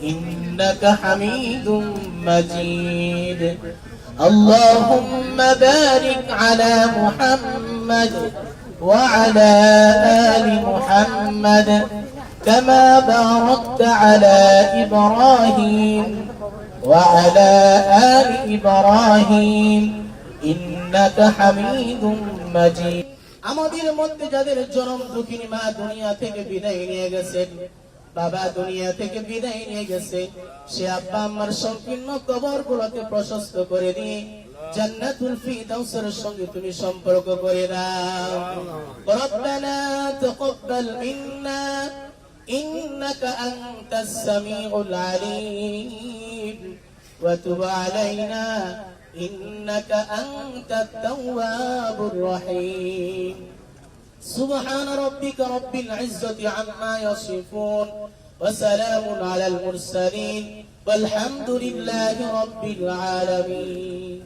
إنك حميد مجيد اللهم بارك على محمد وعلى آل محمد كما باركت على إبراهيم وعلى آل إبراهيم إنك حميد مجيد আমাদের মধ্যে যাদের জনম দুঃখিনী মা দুনিয়া থেকে বিদায় নিয়ে গেছেন, বাবা দুনিয়া থেকে বিদায় নিয়ে গেছে, সে আব্বা আম্মার সংকীর্ণ কবরগুলোকে প্রশস্ত করে দিয়ে জান্নাতুল ফিরদাউসের সঙ্গে তুমি সম্পর্ক করে দাও। রব্বানা তাকাব্বাল মিন্না ইন্নাকা আনতাস সামিউল আলিম ওয়া তুব আলাইনা ইন্নাকা আনতাত তাওয়াবুর রহিম। سبحان ربك رب العزة عما يصفون وسلام على المرسلين والحمد لله رب العالمين।